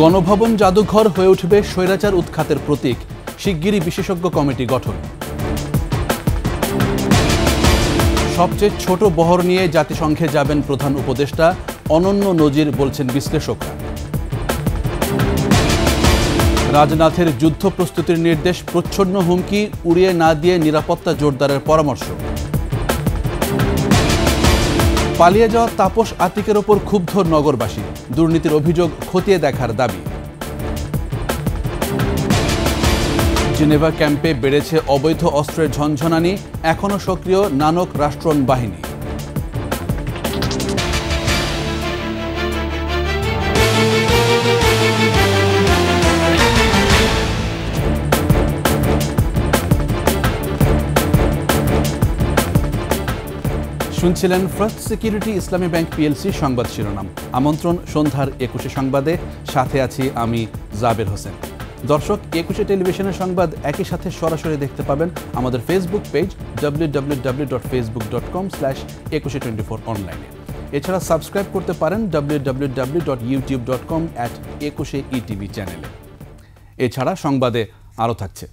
গণভবন জাদুঘর হয়ে উঠবে স্বৈরাচার উৎখাতের প্রতীক, শিগগিরই বিশেষজ্ঞ কমিটি গঠন। সবচেয়ে ছোট বহর নিয়ে জাতিসংঘে যাবেন প্রধান উপদেষ্টা, অনন্য নজির বলছেন বিশ্লেষকরা। রাজনাথের যুদ্ধ প্রস্তুতির নির্দেশ, প্রচ্ছন্ন হুমকি উড়িয়ে না দিয়ে নিরাপত্তা জোরদারের পরামর্শ। পালিয়ে যাওয়া তাপস আতিকের ওপর ক্ষুব্ধ নগরবাসী, দুর্নীতির অভিযোগ খতিয়ে দেখার দাবি। জেনেভা ক্যাম্পে বেড়েছে অবৈধ অস্ত্রের ঝনঝনানি, এখনও সক্রিয় নানক রাষ্ট্রন বাহিনী। শুনছিলেন ফার্স্ট সিকিউরিটি ইসলামী ব্যাংক পিএলসি সংবাদ শিরোনাম। আমন্ত্রণ সন্ধ্যার 21 সংবাদে, সাথে আছি আমি জাবের হোসেন। দর্শক, 21 টেলিভিশনের সংবাদ একই সাথে সরাসরি দেখতে পাবেন আমাদের ফেসবুক পেজ www.facebook.com/2124 অনলাইনে। এছাড়া সাবস্ক্রাইব করতে পারেন www.youtube.com/21etv চ্যানেলে। এছাড়া সংবাদে আরও থাকছে: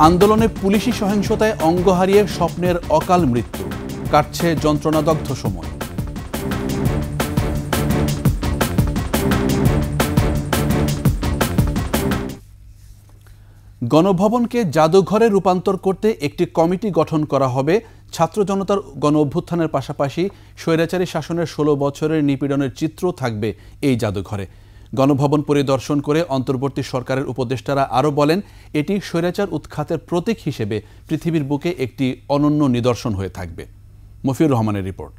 আন্দোলনে পুলিশি সহিংসতায় অঙ্গ হারিয়ে স্বপ্নের অকাল মৃত্যু, কাটছে যন্ত্রণাদগ্ধ সময়। গণভবনকে জাদুঘরে রূপান্তর করতে একটি কমিটি গঠন করা হবে। ছাত্র জনতার গণ অভ্যুত্থানের পাশাপাশি স্বৈরাচারী শাসনের 16 বছরের নিপীড়নের চিত্র থাকবে এই জাদুঘরে। গণভবন পরিদর্শন করে অন্তর্বর্তী সরকারের উপদেষ্টারা আরও বলেন, এটি স্বৈরাচার উৎখাতের প্রতীক হিসেবে পৃথিবীর বুকে একটি অনন্য নিদর্শন হয়ে থাকবে। মফিউর রহমানের রিপোর্ট।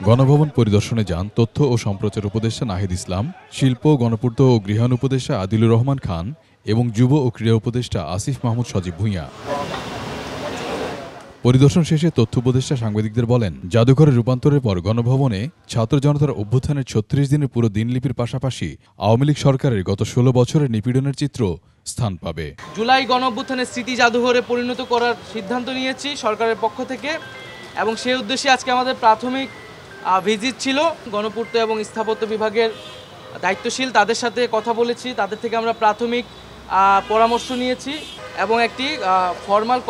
গণভবন পরিদর্শনে যান তথ্য ও সম্প্রচার উপদেষ্টা নাহিদ ইসলাম, শিল্প, গণপূর্ত ও গৃহায়ণ উপদেষ্টা আদিলুর রহমান খান এবং যুব ও ক্রীড়া উপদেষ্টা আসিফ মাহমুদ সজীব ভূঁইয়া। পরিদর্শন শেষে তথ্য উপদেষ্টা সাংবাদিকদের বলেন, জাদুঘরের রূপান্তরের পর গণভবনে ছাত্র জনতার অভ্যুত্থানের 36 দিনের পুরো দিনলিপির পাশাপাশি আওয়ামী লীগ সরকারের গত 16 বছরের নিপীড়নের চিত্র স্থান পাবে। জুলাই গণ অভ্যুত্থানের স্মৃতি জাদুঘরে পরিণত করার সিদ্ধান্ত নিয়েছি সরকারের পক্ষ থেকে, এবং সেই উদ্দেশ্যে আজকে আমাদের প্রাথমিক ভিজিট ছিল। গণপূর্ত এবং স্থাপত্য বিভাগের দায়িত্বশীল তাদের সাথে কথা বলেছি, তাদের থেকে আমরা প্রাথমিক পরামর্শ নিয়েছি এবং একটি ফরমাল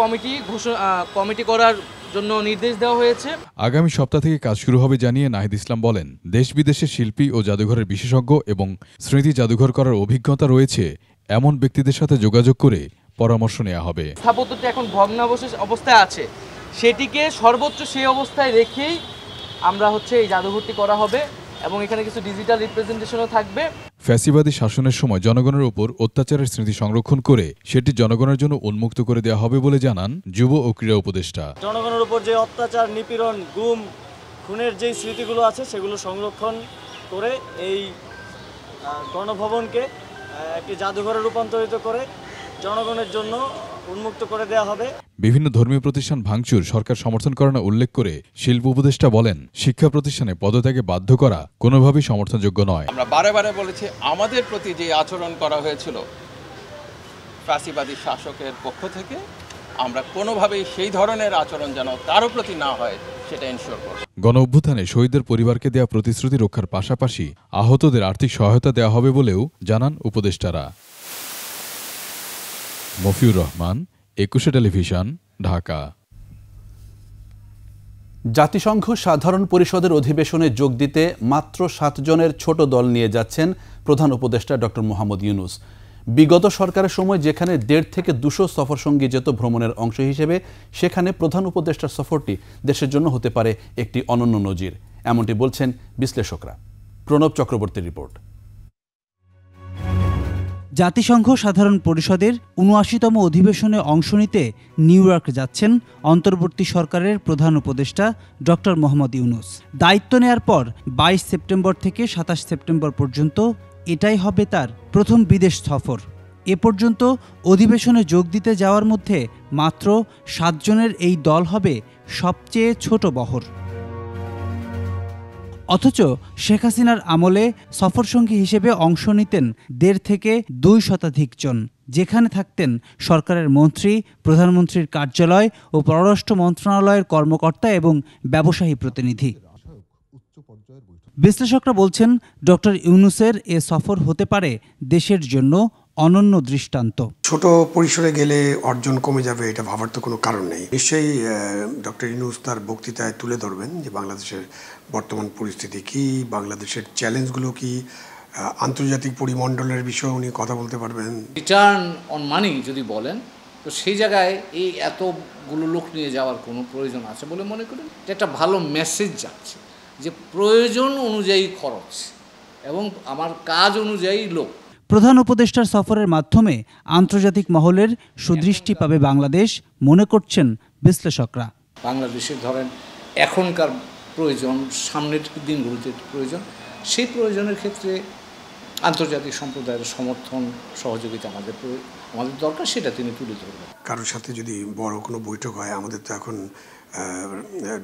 কমিটি করার জন্য নির্দেশ দেওয়া হয়েছে। আগামী সপ্তাহ থেকে কাজ শুরু হবে জানিয়ে নাহিদ ইসলাম বলেন, দেশ বিদেশের শিল্পী ও জাদুঘরের বিশেষজ্ঞ এবং স্মৃতি জাদুঘর করার অভিজ্ঞতা রয়েছে এমন ব্যক্তিদের সাথে যোগাযোগ করে পরামর্শ নেওয়া হবে। স্থাপত্যটি এখন ভগ্নাবশেষ অবস্থায় আছে, সেটিকে সর্বোচ্চ সেই অবস্থায় রেখেই আমরা এই জাদুঘরটি করা হবে এবং এখানে কিছু ডিজিটাল রিপ্রেজেন্টেশনও থাকবে। ফ্যাসিবাদী শাসনের সময় জনগণের উপর অত্যাচারের স্মৃতি সংরক্ষণ করে সেটি জনগণের জন্য উন্মুক্ত করে দেওয়া হবে বলে জানান যুব ও ক্রীড়া উপদেষ্টা। জনগণের উপর যে অত্যাচার, নিপীড়ন, গুম, খুনের যে স্মৃতিগুলো আছে সেগুলো সংরক্ষণ করে এই গণভবনকে একটি জাদুঘরে রূপান্তরিত করে জনগণের জন্য উন্মুক্ত করে দেওয়া হবে। বিভিন্ন ধর্মীয় প্রতিষ্ঠান ভাঙচুর সরকার সমর্থন করে না উল্লেখ করে শিল্প উপদেষ্টা বলেন, শিক্ষা প্রতিষ্ঠানে পদত্যাগে বাধ্য করা কোনোভাবেই সমর্থনযোগ্য নয়। আমরা বারে বারে বলেছি, আমাদের প্রতি যে আচরণ করা হয়েছিল ফ্যাসিবাদী শাসকের পক্ষ থেকে, আমরা কোনোভাবেই সেই ধরনের আচরণ যেন কারো প্রতি না হয় সেটা এনশিওর করব। গণ অভ্যুত্থানে শহীদদের পরিবারকে দেওয়া প্রতিশ্রুতি রক্ষার পাশাপাশি আহতদের আর্থিক সহায়তা দেওয়া হবে বলেও জানান উপদেষ্টারা। মফিউর রহমান, 21 টেলিভিশন, ঢাকা। জাতিসংঘ সাধারণ পরিষদের অধিবেশনে যোগ দিতে মাত্র 7 জনের ছোট দল নিয়ে যাচ্ছেন প্রধান উপদেষ্টা ডক্টর মোহাম্মদ ইউনূস। বিগত সরকারের সময় যেখানে 1.5 থেকে 200 সফরসঙ্গী যেত ভ্রমণের অংশ হিসেবে, সেখানে প্রধান উপদেষ্টার সফরটি দেশের জন্য হতে পারে একটি অনন্য নজির, এমনটি বলছেন বিশ্লেষকরা। প্রণব চক্রবর্তীর রিপোর্ট। জাতিসংঘ সাধারণ পরিষদের ৭৯তম অধিবেশনে অংশ নিতে নিউ ইয়র্ক যাচ্ছেন অন্তর্বর্তী সরকারের প্রধান উপদেষ্টা ডক্টর মোহাম্মদ ইউনূস। দায়িত্ব নেয়ার পর 22 সেপ্টেম্বর থেকে 27 সেপ্টেম্বর পর্যন্ত এটাই হবে তার প্রথম বিদেশ সফর। এ পর্যন্ত অধিবেশনে যোগ দিতে যাওয়ার মধ্যে মাত্র 7 জনের এই দল হবে সবচেয়ে ছোট বহর। অথচ শেখ হাসিনার আমলে সফরসঙ্গী হিসেবে অংশ নিতেন 1.5 থেকে 2 শতাধিক জন, যেখানে থাকতেন সরকারের মন্ত্রী, প্রধানমন্ত্রীর কার্যালয় ও পররাষ্ট্র মন্ত্রণালয়ের কর্মকর্তা এবং ব্যবসায়ী প্রতিনিধি। বিশ্লেষকরা বলছেন, ডক্টর ইউনূসের এ সফর হতে পারে দেশের জন্য অনন্য দৃষ্টান্ত। ছোট পরিসরে গেলে অর্জন কমে যাবে এটা ভাবার তো কোনো কারণ নেই। নিশ্চয়ই ডক্টর ইউনূস তার বক্তৃতায় তুলে ধরবেন যে বাংলাদেশের বর্তমান পরিস্থিতি কি, বাংলাদেশের চ্যালেঞ্জগুলো কি, আন্তর্জাতিক পরিমণ্ডলের বিষয়ে উনি কথা বলতে পারবেন। রিটার্ন অন মানি যদি বলেন, তো সেই জায়গায় এই এতগুলো লোক নিয়ে যাওয়ার কোনো প্রয়োজন আছে বলে মনে করেন? এটা একটা ভালো মেসেজ যাচ্ছে যে প্রয়োজন অনুযায়ী খরচ এবং আমার কাজ অনুযায়ী লোক। প্রধান উপদেষ্টার সফরের মাধ্যমে আন্তর্জাতিক মহলের সুদৃষ্টি পাবে বাংলাদেশ মনে করছেন বিশ্লেষকরা। বাংলাদেশের ধরেন এখনকার প্রয়োজন, সামনের দিনগুলোতে প্রয়োজন, সেই প্রয়োজনের ক্ষেত্রে আন্তর্জাতিক সম্প্রদায়ের সমর্থন সহযোগিতা আমাদের দরকার, সেটা তিনি তুলে ধরবেন। কারোর সাথে যদি বড় কোনো বৈঠক হয়, আমাদের তো এখন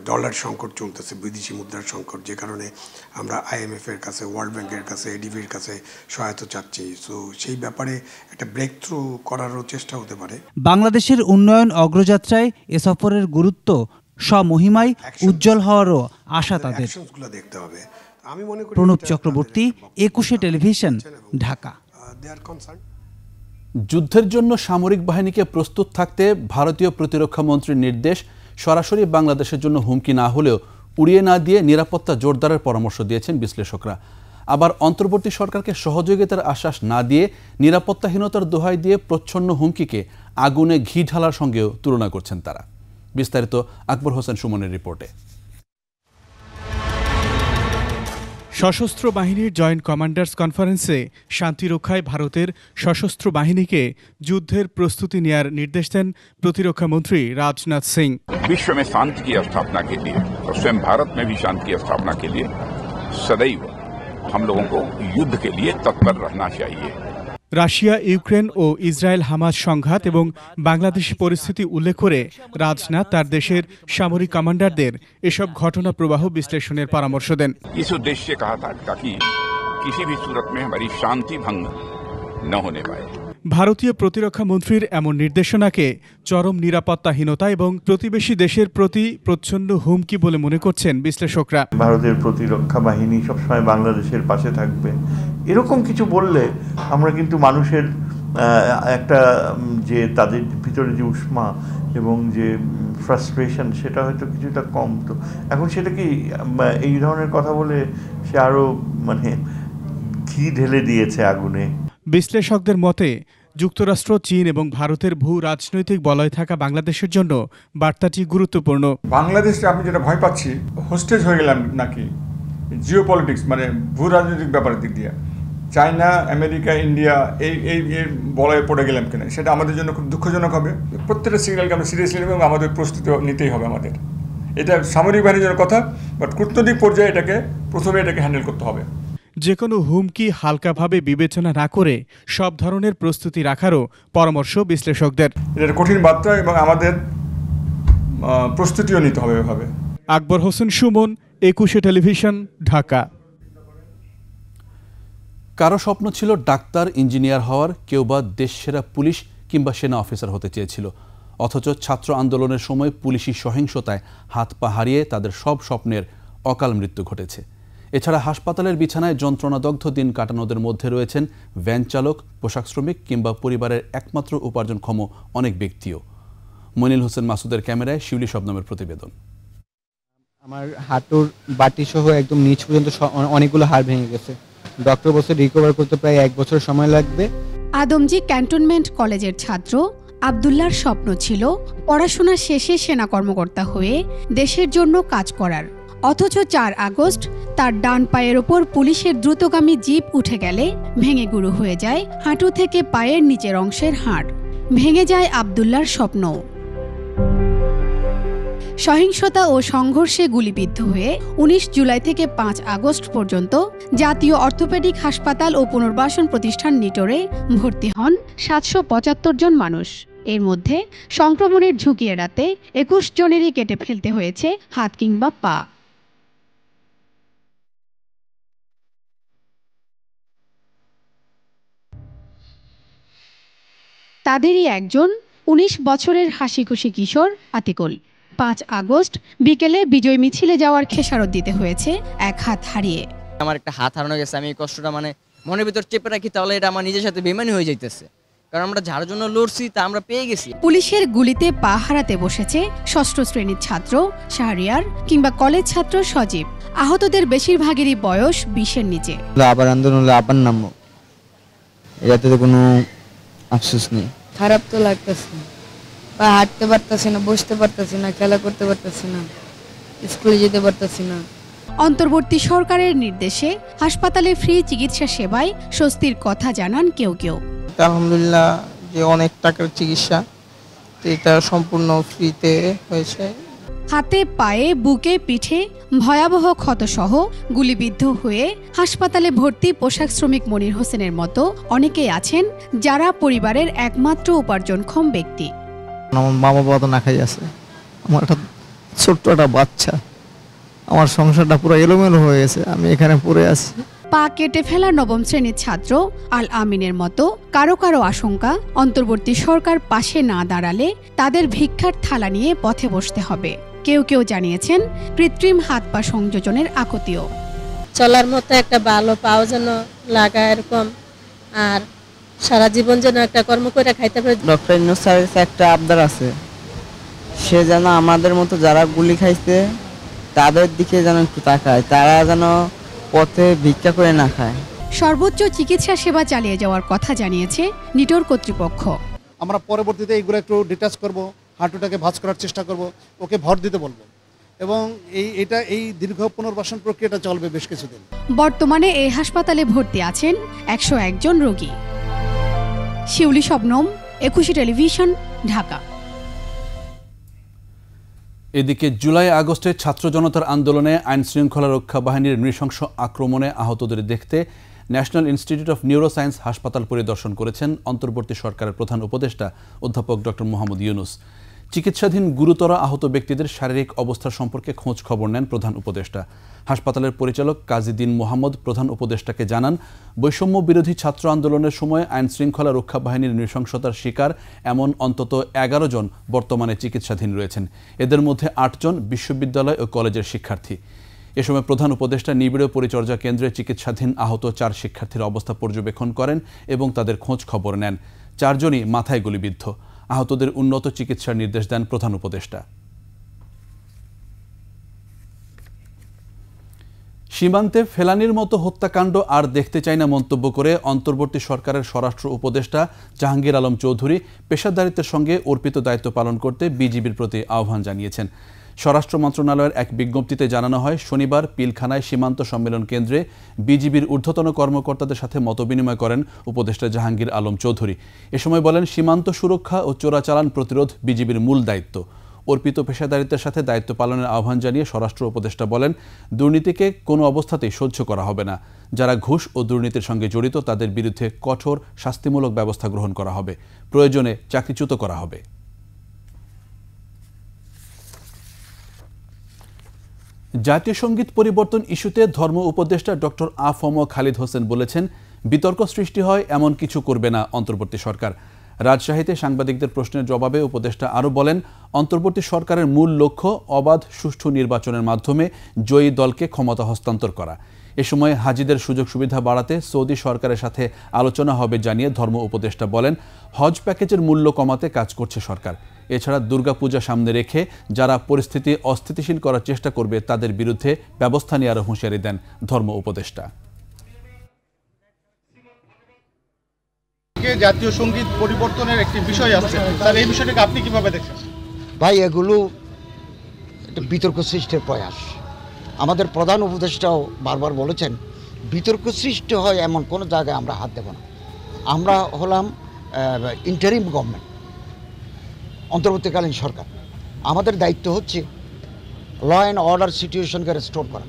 ডলার সংকট চলতেছে, বিদেশি মুদ্রার সংকট, যে কারণে আমরা IMF এর কাছে, ওয়ার্ল্ড ব্যাংকের কাছে, ADB-র কাছে সহায়তা চাচ্ছি। সো সেই ব্যাপারে একটা ব্রেক থ্রু করারও চেষ্টা হতে পারে। বাংলাদেশের উন্নয়ন অগ্রযাত্রায় এ সফরের গুরুত্ব স্বমহিমায় উজ্জ্বল হওয়ারও আশা তাদের। দেখতে হবে। আমি মনে করি প্রণব চক্রবর্তী, 21 টেলিভিশন, ঢাকা। যুদ্ধের জন্য সামরিক বাহিনীকে প্রস্তুত থাকতে ভারতীয় প্রতিরক্ষা মন্ত্রীর নির্দেশ সরাসরি বাংলাদেশের জন্য হুমকি না হলেও উড়িয়ে না দিয়ে নিরাপত্তা জোরদারের পরামর্শ দিয়েছেন বিশ্লেষকরা। আবার অন্তর্বর্তী সরকারকে সহযোগিতার আশ্বাস না দিয়ে নিরাপত্তাহীনতার দোহাই দিয়ে প্রচ্ছন্ন হুমকিকে আগুনে ঘি ঢালার সঙ্গেও তুলনা করছেন তারা। বিস্তারিত আকবর হোসেন সুমনের রিপোর্টে। সশস্ত্র বাহিনীর জয়েন্ট কমান্ডার্স কনফারেন্সে শান্তিরক্ষায় ভারতের সশস্ত্র বাহিনীকে যুদ্ধের প্রস্তুতি নেয়ার নির্দেশ দেন প্রতিরক্ষা মন্ত্রী রাজনাথ সিং। विश्व में शांति की स्थापना के लिए और स्वयं भारत में भी शांति की स्थापना के लिए सदैव हम लोगों को युद्ध के लिए तत्पर रहना चाहिए। রাশিয়া, ইউক্রেন ও ইসরায়েল হামাস সংঘাত এবং বাংলাদেশি পরিস্থিতি উল্লেখ করে রাজনাথ তার দেশের সামরিক কমান্ডারদের এসব ঘটনা প্রবাহ বিশ্লেষণের পরামর্শ দেন। इस उद्देश्य से कहा था ताकि किसी भी सूरत में हमारी शांति भंग न होने पाए। ভারতীয় প্রতিরক্ষা মন্ত্রীর এমন নির্দেশনাকে চরম নিরাপত্তাহীনতা এবং প্রতিবেশী দেশের প্রতি প্রচ্ছন্ন হুমকি বলে মনে করছেন বিশ্লেষকরা। ভারতের প্রতিরক্ষা বাহিনী সবসময় বাংলাদেশের পাশে থাকবে, এরকম কিছু বললে আমরা কিন্তু মানুষের একটা যে তাদের ভিতরে যে উষ্মা এবং যে ফ্রাস্ট্রেশন, সেটা হয়তো কিছুটা কম। তো এখন সেটা কি এই ধরনের কথা বলে সে আরও ঘি ঢেলে দিয়েছে আগুনে। বিশ্লেষকদের মতে যুক্তরাষ্ট্র, চীন এবং ভারতের ভূ রাজনৈতিক বলয় থাকা বাংলাদেশের জন্য বার্তাটি গুরুত্বপূর্ণ। বাংলাদেশে আমি যেটা ভয় পাচ্ছি, হোস্টেজ হয়ে গেলাম নাকি জিও পলিটিক্স, ভূ রাজনৈতিক ব্যাপারের দিক দিয়ে চায়না, আমেরিকা, ইন্ডিয়া এই বলয়ে পড়ে গেলাম কিনা, সেটা আমাদের জন্য খুব দুঃখজনক হবে। প্রত্যেকটা সিগন্যালকে আমরা সিরিয়াসলি নেব এবং আমাদের প্রস্তুতি নিতেই হবে আমাদের। এটা সামরিক বাহিনীর জন্য কথা, বাট কূটনৈতিক পর্যায়ে প্রথমে এটাকে হ্যান্ডেল করতে হবে। যে কোনো হুমকি হালকাভাবে বিবেচনা না করে সব ধরনের প্রস্তুতি রাখারও পরামর্শ বিশ্লেষকদের। এটা কঠিন বার্তা এবং আমাদের প্রস্তুতিও নিতে হবে এভাবে। আকবর হোসেন সুমন, 21 টেলিভিশন, ঢাকা। কারো স্বপ্ন ছিল ডাক্তার, ইঞ্জিনিয়ার হওয়ার, কেউ বা দেশসেরা পুলিশ কিংবা সেনা অফিসার হতে চেয়েছিল। অথচ ছাত্র আন্দোলনের সময় পুলিশি সহিংসতায় হাত পা হারিয়ে তাদের সব স্বপ্নের অকাল মৃত্যু ঘটেছে। এছাড়া হাসপাতালের বিছানায় যন্ত্রণাদগ্ধ দিন কাটানোদের মধ্যে রয়েছেন ভ্যান চালক, পোশাক শ্রমিক কিংবা পরিবারের একমাত্র উপার্জনক্ষম অনেক ব্যক্তিও। মনিল হোসেন মাসুদের ক্যামেরায় শিউলি শবনমের প্রতিবেদন। আমার হাঁটুর বাটি সহ একদম নিচ পর্যন্ত অনেকগুলো হাড় ভেঙে গেছে। ডক্টর বলছে রিকভার করতে প্রায় 1 বছর সময় লাগবে। আদমজি ক্যান্টনমেন্ট কলেজের ছাত্র আব্দুল্লাহর স্বপ্ন ছিল পড়াশোনা শেষে সেনা কর্মকর্তা হয়ে দেশের জন্য কাজ করার। অথচ 4 আগস্ট তার ডান পায়ের ওপর পুলিশের দ্রুতগামী জিপ উঠে গেলে ভেঙে গুঁড়ো হয়ে যায় হাঁটু থেকে পায়ের নিচের অংশের হাড়। ভেঙে যায় আব্দুল্লাহর স্বপ্ন। সহিংসতা ও সংঘর্ষে গুলিবিদ্ধ হয়ে 19 জুলাই থেকে 5 আগস্ট পর্যন্ত জাতীয় অর্থোপেডিক হাসপাতাল ও পুনর্বাসন প্রতিষ্ঠান নিটোরে ভর্তি হন 775 জন মানুষ। এর মধ্যে সংক্রমণের ঝুঁকি এড়াতে 21 জনেরই কেটে ফেলতে হয়েছে হাত কিংবা পা। তাদেরই একজন 19 বছরের হাসিখুশি কিশোর আতিকুল। 5 আগস্ট বিকেলে বিজয় মিছিলে যাওয়ার খেসারত দিতে হয়েছে এক হাত হারিয়ে। আমার একটা হাত হারানো গেছে, আমি এই কষ্টটা মানে মনের ভিতর চেপে রাখি, তাহলে এটা আমার নিজের সাথে বেমানি হয়ে যাইতেছে, কারণ আমরা যার জন্য লড়ছি তা আমরা পেয়ে গেছি। পুলিশের গুলিতে পা হারাতে বসেছে ষষ্ঠ শ্রেণীর ছাত্র শাহরিয়ার কিংবা কলেজ ছাত্র সজীব। আহতদের বেশিরভাগেরই বয়স 20-এর নিচে। আবার আন্দোলন হলে আবার নামবো, এটাতে তো কোনো আফসোস নেই। খারাপ তো লাগতেছে, বা হাঁটতে পারতেছি না, বসতে পারতেছি না, খেলা করতে পারতেছি না, স্কুলে যেতে পারতেছি না। অন্তর্বর্তী সরকারের নির্দেশে হাসপাতালে ফ্রি চিকিৎসা সেবায় স্বস্তির কথা জানান কেউ কেউ। আলহামদুলিল্লাহ যে অনেক টাকার চিকিৎসা, এটা সম্পূর্ণ ফ্রিতে হয়েছে। হাতে, পায়ে, বুকে, পিঠে ভয়াবহ ক্ষতসহ গুলিবিদ্ধ হয়ে হাসপাতালে ভর্তি পোশাক শ্রমিক মনির হোসেনের মতো অনেকেই আছেন যারা পরিবারের একমাত্র উপার্জনক্ষম ব্যক্তি। আমার মা বাবা তো না খাই আছে, আমার একটা ছোট্ট একটা বাচ্চা, আমার সংসারটা পুরো এলোমেলো হয়ে গেছে, আমি এখানে পড়ে আছি। পা কেটে ফেলা নবম শ্রেণীর ছাত্র আল আমিনের মতো কারো কারো আশঙ্কা, অন্তর্বর্তী সরকার পাশে না দাঁড়ালে তাদের ভিক্ষার থালা নিয়ে পথে বসতে হবে। কেউ কেউ জানিয়েছেন কৃত্রিম হাত পা সংযোজনের আকুতিও। চলার মতো একটা ভালো পাও যেন লাগা, এরকম, আর সারা জীবন যেন একটা কর্ম করে খাইতে পারে। ডক্টর ইউনূস স্যারের একটা আবদার আছে, সে যেন আমাদের মতো যারা গুলি খাইছে তাদের দিকে যেন একটু তাকায়, তারা যেন পথে ভিক্ষা করে না খায়। সর্বোচ্চ চিকিৎসা সেবা চালিয়ে যাওয়ার কথা জানিয়েছে নিটোর কর্তৃপক্ষ। আমরা পরবর্তীতে এইগুলো একটু ডিটাচ করব, হাঁটুটাকে ভাঁজ করার চেষ্টা করব, ওকে ভর দিতে বলবো, এবং এই দীর্ঘ পুনর্বাসন প্রক্রিয়াটা চলবে বেশ কিছুদিন। বর্তমানে এই হাসপাতালে ভর্তি আছেন 101 জন রোগী। শিউলি শবনম, একুশে টেলিভিশন, ঢাকা। এদিকে জুলাই আগস্টে ছাত্র জনতার আন্দোলনে আইন শৃঙ্খলা রক্ষা বাহিনীর নৃশংস আক্রমণে আহতদের দেখতে ন্যাশনাল ইনস্টিটিউট অফ নিউরোসায়েন্স হাসপাতাল পরিদর্শন করেছেন অন্তর্বর্তী সরকারের প্রধান উপদেষ্টা অধ্যাপক ডক্টর মোহাম্মদ ইউনূস। চিকিৎসাধীন গুরুতর আহত ব্যক্তিদের শারীরিক অবস্থা সম্পর্কে খোঁজ খবর নেন প্রধান উপদেষ্টা। হাসপাতালের পরিচালক কাজী দীন মোহাম্মদ প্রধান উপদেষ্টাকে জানান, বৈষম্য বিরোধী ছাত্র আন্দোলনের সময় আইন শৃঙ্খলা রক্ষা বাহিনীর নৃশংসতার শিকার এমন অন্তত 11 জন বর্তমানে চিকিৎসাধীন রয়েছেন। এদের মধ্যে 8 জন বিশ্ববিদ্যালয় ও কলেজের শিক্ষার্থী। এ সময় প্রধান উপদেষ্টা নিবিড় পরিচর্যা কেন্দ্রে চিকিৎসাধীন আহত 4 শিক্ষার্থীর অবস্থা পর্যবেক্ষণ করেন এবং তাদের খোঁজ খবর নেন। 4 জনই মাথায় গুলিবিদ্ধ। আহতদের উন্নত চিকিৎসার নির্দেশ দেন প্রধান উপদেষ্টা। সীমান্তে ফেলানির মতো হত্যাকাণ্ড আর দেখতে চাই না মন্তব্য করে অন্তর্বর্তী সরকারের স্বরাষ্ট্র উপদেষ্টা জাহাঙ্গীর আলম চৌধুরী পেশাদারিত্বের সঙ্গে অর্পিত দায়িত্ব পালন করতে বিজিবির প্রতি আহ্বান জানিয়েছেন। স্বরাষ্ট্র মন্ত্রণালয়ের এক বিজ্ঞপ্তিতে জানানো হয়, শনিবার পিলখানায় সীমান্ত সম্মেলন কেন্দ্রে বিজিবির ঊর্ধ্বতন কর্মকর্তাদের সাথে মতবিনিময় করেন উপদেষ্টা জাহাঙ্গীর আলম চৌধুরী। এ সময় বলেন, সীমান্ত সুরক্ষা ও চোরাচালান প্রতিরোধ বিজিবির মূল দায়িত্ব। অর্পিত পেশাদারিত্বের সাথে দায়িত্ব পালনের আহ্বান জানিয়ে স্বরাষ্ট্র উপদেষ্টা বলেন, দুর্নীতিকে কোনো অবস্থাতেই সহ্য করা হবে না। যারা ঘুষ ও দুর্নীতির সঙ্গে জড়িত তাদের বিরুদ্ধে কঠোর শাস্তিমূলক ব্যবস্থা গ্রহণ করা হবে, প্রয়োজনে চাকরিচ্যুত করা হবে। জাতীয় সঙ্গীত পরিবর্তন ইস্যুতে ধর্ম উপদেষ্টা ডক্টর আ.ফ.ম. খালিদ হোসেন বলেছেন, বিতর্ক সৃষ্টি হয় এমন কিছু করবে না অন্তর্বর্তী সরকার। রাজশাহীতে সাংবাদিকদের প্রশ্নের জবাবে উপদেষ্টা আরও বলেন, অন্তর্বর্তী সরকারের মূল লক্ষ্য অবাধ সুষ্ঠু নির্বাচনের মাধ্যমে জয়ী দলকে ক্ষমতা হস্তান্তর করা। এ সময় হাজিদের সুযোগ সুবিধা বাড়াতে সৌদি সরকারের সাথে আলোচনা হবে জানিয়ে ধর্ম উপদেষ্টা বলেন, হজ প্যাকেজের মূল্য কমাতে কাজ করছে সরকার। এছাড়া দুর্গাপূজা সামনে রেখে যারা পরিস্থিতি অস্থিতিশীল করার চেষ্টা করবে তাদের বিরুদ্ধে ব্যবস্থা নেওয়ার হুঁশিয়ারি দেন ধর্ম উপদেষ্টা। জাতীয় সঙ্গীত পরিবর্তনের একটি বিষয় আছে, স্যার এই বিষয়টাকে আপনি কিভাবে দেখেন? ভাই, এগুলো একটা বিতর্ক সৃষ্টির প্রয়াস। আমাদের প্রধান উপদেষ্টাও বারবার বলেছেন, বিতর্ক সৃষ্টি হয় এমন কোনো জায়গায় আমরা হাত দেব না। আমরা হলাম ইন্টারিম গভর্নমেন্ট, অন্তর্বর্তীকালীন সরকার। আমাদের দায়িত্ব হচ্ছে ল অ্যান্ড অর্ডার সিচুয়েশনকে রেস্টোর করা,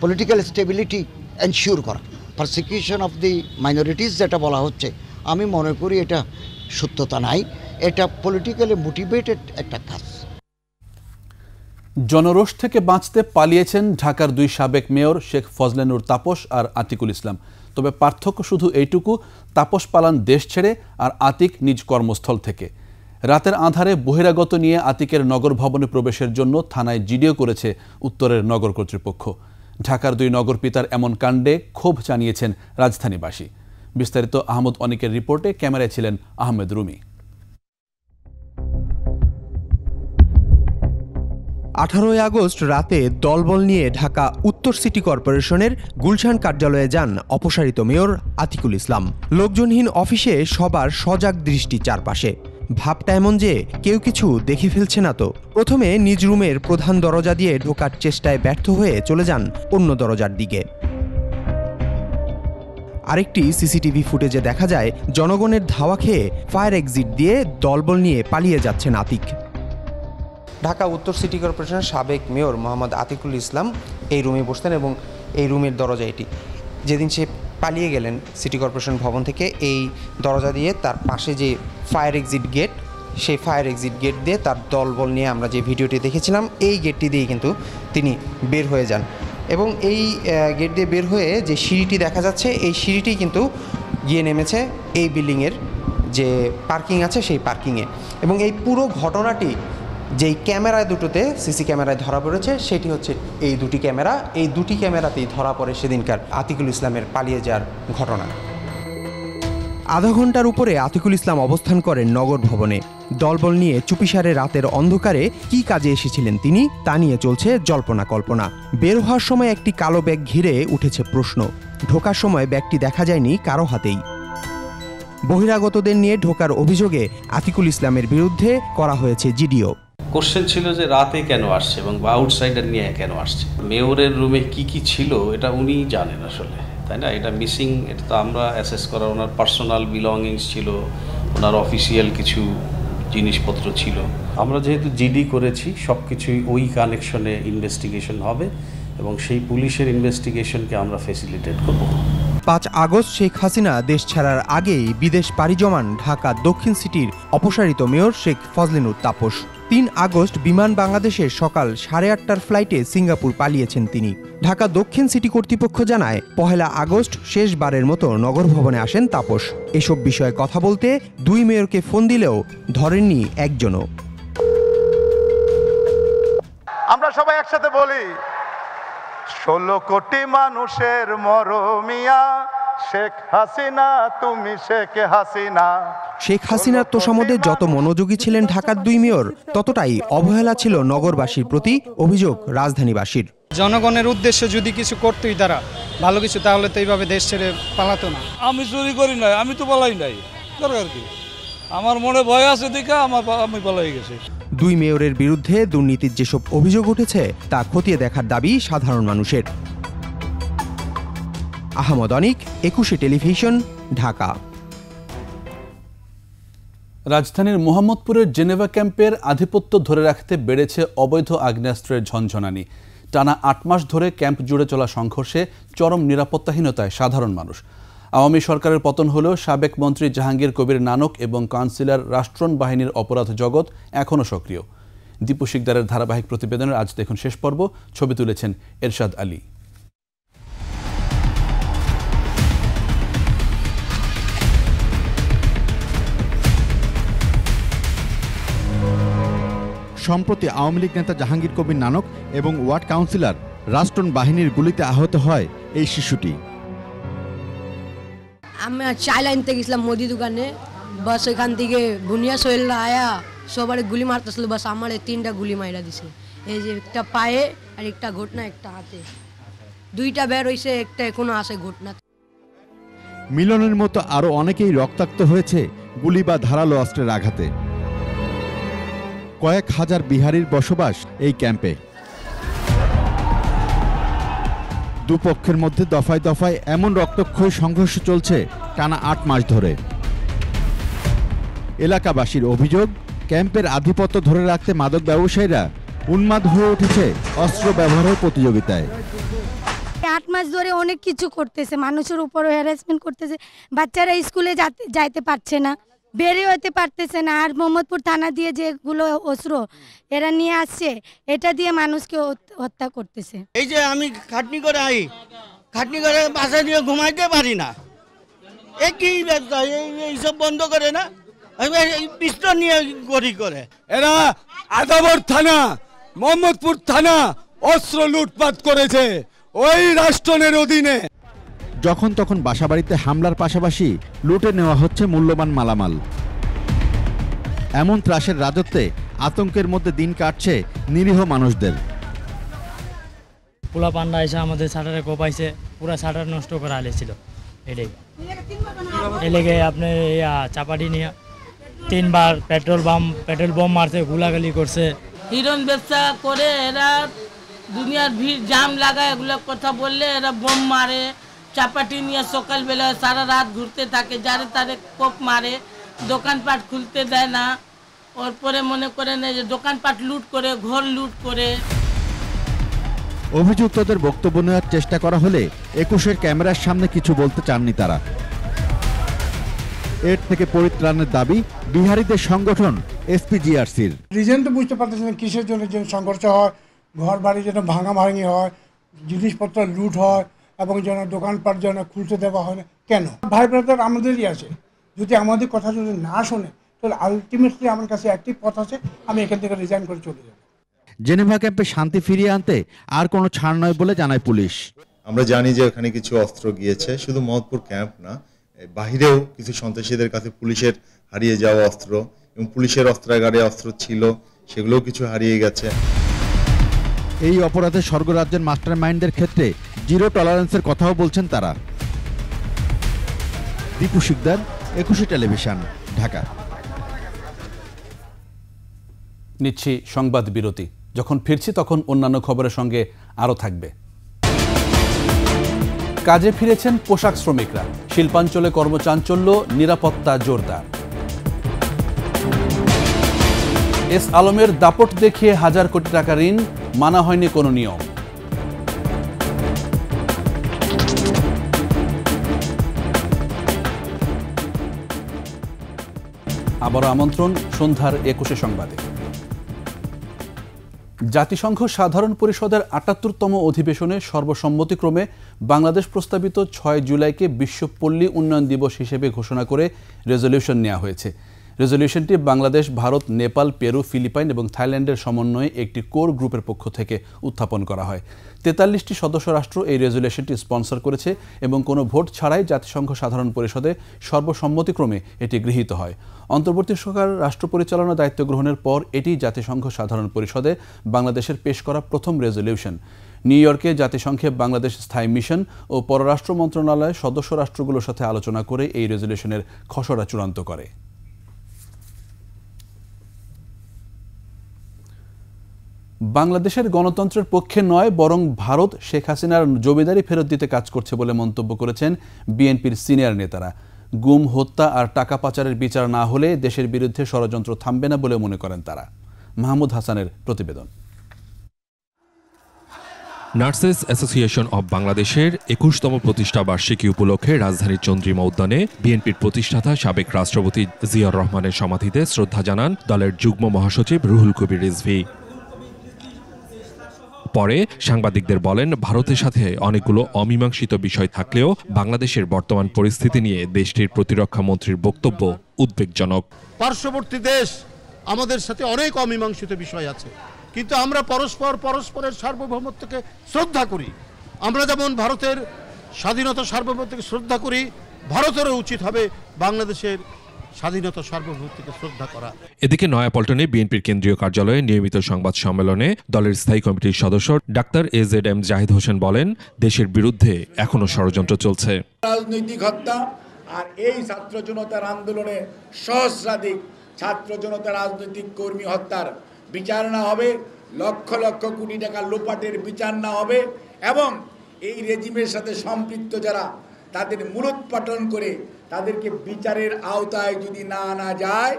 পলিটিক্যাল স্টেবিলিটি এনশিওর করা। পারসিকিউশন অফ দি মাইনরিটিস যেটা বলা হচ্ছে, আমি মনে করি এটা সত্যতা নাই, এটা পলিটিক্যালি মোটিভেটেড একটা কাজ। জনরোষ থেকে বাঁচতে পালিয়েছেন ঢাকার 2 সাবেক মেয়র শেখ ফজলে নূর তাপস আর আতিকুল ইসলাম। তবে পার্থক্য শুধু এইটুকু, তাপস পালান দেশ ছেড়ে আর আতিক নিজ কর্মস্থল থেকে। রাতের আঁধারে বহিরাগত নিয়ে আতিকের নগর ভবনে প্রবেশের জন্য থানায় জিডিও করেছে উত্তরের নগর কর্তৃপক্ষ। ঢাকার 2 নগরপিতার এমন কাণ্ডে ক্ষোভ জানিয়েছেন রাজধানীবাসী। বিস্তারিত আহমদ অনিকের রিপোর্টে, ক্যামেরায় ছিলেন আহমেদ রুমি। 18 আগস্ট রাতে দলবল নিয়ে ঢাকা উত্তর সিটি কর্পোরেশনের গুলশান কার্যালয়ে যান অপসারিত মেয়র আতিকুল ইসলাম। লোকজনহীন অফিসে সবার সজাগ দৃষ্টি চারপাশে। ভাবটা এমন যে কেউ কিছু দেখে ফেলছে না তো। প্রথমে নিজ রুমের প্রধান দরজা দিয়ে ঢোকার চেষ্টায় ব্যর্থ হয়ে চলে যান অন্য দরজার দিকে। আরেকটি সিসিটিভি ফুটেজে দেখা যায় জনগণের ধাওয়া খেয়ে ফায়ার এক্সিট দিয়ে দলবল নিয়ে পালিয়ে যাচ্ছেন আতিক। ঢাকা উত্তর সিটি কর্পোরেশনের সাবেক মেয়র মোহাম্মদ আতিকুল ইসলাম এই রুমে বসতেন এবং এই রুমের দরজা এটি। যেদিন সে পালিয়ে গেলেন সিটি কর্পোরেশন ভবন থেকে, এই দরজা দিয়ে তার পাশে যে ফায়ার এক্সিট গেট, সেই ফায়ার এক্সিট গেট দিয়ে তার দলবল নিয়ে আমরা যে ভিডিওটি দেখেছিলাম এই গেটটি দিয়ে কিন্তু তিনি বের হয়ে যান এবং এই গেট দিয়ে বের হয়ে যে সিঁড়িটি দেখা যাচ্ছে এই সিঁড়িটি কিন্তু গিয়ে নেমেছে এই বিল্ডিংয়ের যে পার্কিং আছে সেই পার্কিংয়ে। এবং এই পুরো ঘটনাটি যেই ক্যামেরায় দুটোতে সিসি ক্যামেরায় ধরা পড়েছে সেটি হচ্ছে এই দুটি ক্যামেরা। এই দুটি ক্যামেরাতেই ধরা পড়ে সেদিনকার আতিকুল ইসলামের পালিয়ে যাওয়ার ঘটনা। আধা ঘন্টার উপরে আতিকুল ইসলাম অবস্থান করেন নগর ভবনে। দলবল নিয়ে চুপিসারে রাতের অন্ধকারে কি কাজে এসেছিলেন তিনি তা নিয়ে চলছে জল্পনা কল্পনা। বের হওয়ার সময় একটি কালো ব্যাগ ঘিরে উঠেছে প্রশ্ন। ঢোকার সময় ব্যাগটি দেখা যায়নি কারো হাতেই। বহিরাগতদের নিয়ে ঢোকার অভিযোগে আতিকুল ইসলামের বিরুদ্ধে করা হয়েছে জিডিও। কোশ্চেন ছিল যে রাতে কেন আসছে এবং আউটসাইডার নিয়ে কেন আসছে। মেয়রের রুমে কি কি ছিল এটা উনি জানেন আসলে, তাই না? এটা মিসিং, এটা তো আমরা অ্যাসেস করা। ওনার পার্সোনাল বিলঙ্গিংস ছিল, ওনার অফিসিয়াল কিছু জিনিসপত্র ছিল। আমরা যেহেতু জিডি করেছি সব কিছুই ওই কানেকশনে ইনভেস্টিগেশন হবে এবং সেই পুলিশের ইনভেস্টিগেশনকে আমরা ফ্যাসিলিটেট করব। 5 আগস্ট শেখ হাসিনা দেশ ছাড়ার আগেই বিদেশ পাড়ি জমান ঢাকা দক্ষিণ সিটির অপসারিত মেয়র শেখ ফজলিনুর তাপস। 3 আগস্ট বিমান বাংলাদেশের সকাল 8:30টার ফ্লাইটে সিঙ্গাপুর পালিয়েছেন তিনি। ঢাকা দক্ষিণ সিটি কর্তৃপক্ষ জানায় 1 আগস্ট শেষবারের মতো নগর ভবনে আসেন তাপস। এসব বিষয়ে কথা বলতে 2 মেয়রকে ফোন দিলেও ধরেননি একজনও। আমরা সবাই একসাথে বলি, 16 কোটি মানুষের মরমিয়া শেখ হাসিনা, তুমি শেখ হাসিনা। শেখ হাসিনার তোষামদে যত মনোযোগী ছিলেন ঢাকার 2 মেয়র, ততটাই অবহেলা ছিল নগরবাসীর প্রতি, অভিযোগ রাজধানীবাসীর। জনগণের উদ্দেশ্যে যদি কিছু করতোই তারা ভালো কিছু, তাহলে তো এইভাবে দেশ ছেড়ে পালাতো না। আমি চুরি করি নাই, আমি তো পালাই নাই, দরকার কি? আমার মনে ভয় আছে দেখে আমি পালাই গেছি। 2 মেয়রের বিরুদ্ধে দুর্নীতির যেসব অভিযোগ উঠেছে তা খতিয়ে দেখার দাবি সাধারণ মানুষের। আহমদ অনিক, 21 টেলিভিশন, ঢাকা। রাজধানীর মোহাম্মদপুরের জেনেভা ক্যাম্পের আধিপত্য ধরে রাখতে বেড়েছে অবৈধ আগ্নেয়াস্ত্রের ঝনঝনানি। টানা 8 মাস ধরে ক্যাম্প জুড়ে চলা সংঘর্ষে চরম নিরাপত্তাহীনতায় সাধারণ মানুষ। আওয়ামী সরকারের পতন হলেও সাবেক মন্ত্রী জাহাঙ্গীর কবির নানক এবং কাউন্সিলর রাষ্ট্রণ বাহিনীর অপরাধ জগৎ এখনও সক্রিয়। দীপু শিকদারের ধারাবাহিক প্রতিবেদনের আজ দেখুন শেষ পর্ব। ছবি তুলেছেন এরশাদ আলী। সম্প্রতি আওয়ামী লীগ নেতা জাহাঙ্গীর কবির নানক এবং ওয়ার্ড কাউন্সিলর রাষ্ট্রণ বাহিনীর গুলিতে আহত হয় এই শিশুটি। আমি চাইল আনতে গেছিলাম মুদি দোকানে, বাস ওইখান থেকে বুনিয়া সোহেল আয়া সবার গুলি মারতেছিল, বাস আমার 3টা গুলি মাইরা দিছে। এই যে একটা পায়ে আর একটা ঘটনা, একটা হাতে, 2টা বের হইছে, একটা এখনো আছে ঘটনা। মিলনের মতো আরো অনেকেই রক্তাক্ত হয়েছে গুলি বা ধারালো অস্ত্রের আঘাতে। কয়েক হাজার বিহারির বসবাস এই ক্যাম্পে। দুপক্ষের মধ্যে দফায় দফায় এমন রক্তক্ষয়ী সংঘর্ষ চলছে টানা 8 মাস ধরে। এলাকাবাসীর অভিযোগ, ক্যাম্পের আধিপত্য ধরে রাখতে মাদক ব্যবসায়ীরা উন্মাদ হয়ে উঠেছে অস্ত্র ব্যবহারের প্রতিযোগিতায়। 8 মাস ধরে অনেক কিছু করতেছে, মানুষের উপরও হ্যারাসমেন্ট করতেছে। বাচ্চারা স্কুলে যাইতে পারছে না, বেরিয়ে হতে পারতেছে না। আর মোহাম্মদপুর থানা দিয়ে যেগুলো অস্ত্র এরা নিয়ে আসছে, এটা দিয়ে মানুষকে হত্যা করতেছে। এই যে আমি খাটনি করে খাটনি করে বাসা দিয়ে ঘুমাইতে পারি না, একই ব্যবসা, এইসব বন্ধ করে না, পিস্তল নিয়ে গড়ি করে। এরা আদাবর থানা, মোহাম্মদপুর থানা অস্ত্র লুটপাট করেছে, ওই রাষ্ট্রের অধীনে। যখন তখন বাসাবাড়িতে হামলার পাশাপাশি লুটে নেওয়া হচ্ছে মূল্যবান মালামাল। এমন ত্রাসের রাজত্বে আতঙ্কের মধ্যে দিন কাটছে নিরীহ মানুষদের। পোলা পান্ডা এসে আমাদের শাটারে কোপাইছে, পুরো শাটার নষ্ট করে আলেছিল। এটাই এলেগে আপনি চাপাটি নিয়ে 3বার পেট্রোল বম মারছে, গুলাগালি করছে। হিরণ ব্যবসা করে এরা দুনিয়ার ভিড় জাম লাগায়, এগুলো কথা বললে এরা বোম মারে, চাপাটি নিয়ে সকালবেলা সারা রাত ঘুরতে থাকে, যারে তারে কোপ মারে, দোকানপাট খুলতে দেয় না। ওর পরে মনে করেন যে দোকানপাট লুট করে, ঘর লুট করে। অভিযুক্তদের বক্তব্য নেওয়ার চেষ্টা করা হলে 21-এর ক্যামেরার সামনে কিছু বলতে চাননি তারা। এর থেকে পরিত্রাণের দাবি বিহারীদের সংগঠন এসপিজিআরসির। রিজন তো বুঝতে পারতেছেন না কিসের জন্য যে সংঘর্ষ হয়, ঘর বাড়ি যেন ভাঙাভাঙি হয়, জিনিসপত্র লুট হয় এবং যেন দোকানপাট যেন খুলতে দেওয়া হয় না। কেন? ভাই ব্রাদার আমাদেরই আছে, যদি আমাদের কথা যদি না শোনে তাহলে আলটিমেটলি আমার কাছে একটি পথ আছে, আমি এখান থেকে রিজাইন করে চলে যাব। জেনেভা ক্যাম্পে শান্তি ফিরিয়ে আনতে আর কোনো ছাড় নয় বলে জানায় পুলিশ। আমরা জানি যে ওখানে কিছু অস্ত্র গিয়েছে, শুধু মহৎপুর ক্যাম্প না, বাহিরেও কিছু সন্ত্রাসীদের কাছে পুলিশের হারিয়ে যাওয়া অস্ত্র এবং পুলিশের অস্ত্রাগারে অস্ত্র ছিল, সেগুলোও কিছু হারিয়ে গেছে। এই অপরাধে স্বর্গরাজ্যের মাস্টার মাইন্ডের ক্ষেত্রে জিরো টলারেন্সের কথাও বলছেন তারা। দীপু শিকদার, 21 টেলিভিশন, ঢাকা। নিচ্ছি সংবাদ বিরতি। যখন ফিরছি তখন অন্যান্য খবরের সঙ্গে আরও থাকবে। কাজে ফিরেছেন পোশাক শ্রমিকরা, শিল্পাঞ্চলে কর্মচাঞ্চল্য, নিরাপত্তা জোরদার। এস আলমের দাপট দেখিয়ে 1000 কোটি টাকা ঋণ, মানা হয়নি কোনো নিয়ম। আবারও আমন্ত্রণ সন্ধ্যার 21 সংবাদে। জাতিসংঘ সাধারণ পরিষদের ৭৮তম অধিবেশনে সর্বসম্মতিক্রমে বাংলাদেশ প্রস্তাবিত 6 জুলাইকে বিশ্ব পল্লী উন্নয়ন দিবস হিসেবে ঘোষণা করে রেজলিউশন নেওয়া হয়েছে। রেজলিউশনটি বাংলাদেশ, ভারত, নেপাল, পেরু, ফিলিপাইন এবং থাইল্যান্ডের সমন্বয়ে একটি কোর গ্রুপের পক্ষ থেকে উত্থাপন করা হয়। 43টি সদস্য রাষ্ট্র এই রেজলিউশনটি স্পন্সর করেছে এবং কোনো ভোট ছাড়াই জাতিসংঘ সাধারণ পরিষদে সর্বসম্মতিক্রমে এটি গৃহীত হয়। অন্তর্বর্তী সরকার রাষ্ট্র পরিচালনার দায়িত্ব গ্রহণের পর এটি জাতিসংঘ সাধারণ পরিষদে বাংলাদেশের পেশ করা প্রথম রেজলিউশন। নিউ ইয়র্কে জাতিসংঘে বাংলাদেশ স্থায়ী মিশন ও পররাষ্ট্র মন্ত্রণালয় সদস্য রাষ্ট্রগুলোর সাথে আলোচনা করে এই রেজলিউশনের খসড়া চূড়ান্ত করে। বাংলাদেশের গণতন্ত্রের পক্ষে নয়, বরং ভারত শেখ হাসিনার জমিদারি ফেরত দিতে কাজ করছে বলে মন্তব্য করেছেন বিএনপির সিনিয়র নেতারা। গুম, হত্যা আর টাকা পাচারের বিচার না হলে দেশের বিরুদ্ধে ষড়যন্ত্র থামবে না বলে মনে করেন তারা। মাহমুদ হাসানের প্রতিবেদন। নার্সেস অ্যাসোসিয়েশন অব বাংলাদেশের 21তম প্রতিষ্ঠা বার্ষিকী উপলক্ষে রাজধানীর চন্দ্রিমা উদ্যানে বিএনপির প্রতিষ্ঠাতা সাবেক রাষ্ট্রপতি জিয়াউর রহমানের সমাধিতে শ্রদ্ধা জানান দলের যুগ্ম মহাসচিব রুহুল কবির রিজভী। পরে সাংবাদিকদের বলেন, ভারতের সাথে অনেকগুলো অমীমাংসিত বিষয় থাকলেও বাংলাদেশের বর্তমান পরিস্থিতি নিয়ে দেশটির প্রতিরক্ষা মন্ত্রীর বক্তব্য উদ্বেগজনক। পার্শ্ববর্তী দেশ আমাদের সাথে অনেক অমীমাংসিত বিষয় আছে, কিন্তু আমরা পরস্পরের সার্বভৌমত্বকে শ্রদ্ধা করি। আমরা যেমন ভারতের স্বাধীনতা সার্বভৌমত্বকে শ্রদ্ধা করি, ভারতেরও উচিত হবে বাংলাদেশের স্বাধীনতা সার্বভৌমত্বকে শ্রদ্ধা করা। এদিকে নয়াপল্টনে বিএনপির কেন্দ্রীয় কার্যালয়ে নিয়মিত সংবাদ সম্মেলনে দলের স্থায়ী কমিটির সদস্য ডাক্তার AZM জাহিদ হোসেন বলেন, দেশের বিরুদ্ধে এখনো ষড়যন্ত্র চলছে। রাজনৈতিক হত্যা আর এই ছাত্র জনতার আন্দোলনে সহস্রাধিক ছাত্র জনতা রাজনৈতিক কর্মী হত্যার বিচার না হবে, লক্ষ লক্ষ কোটি টাকা লোপাটের বিচার না হবে এবং এই রেজিমের সাথে সম্পৃক্ত যারা তাদের মূলোৎপাটন করে তাদেরকে বিচারের আওতায় যদি না আনা যায়,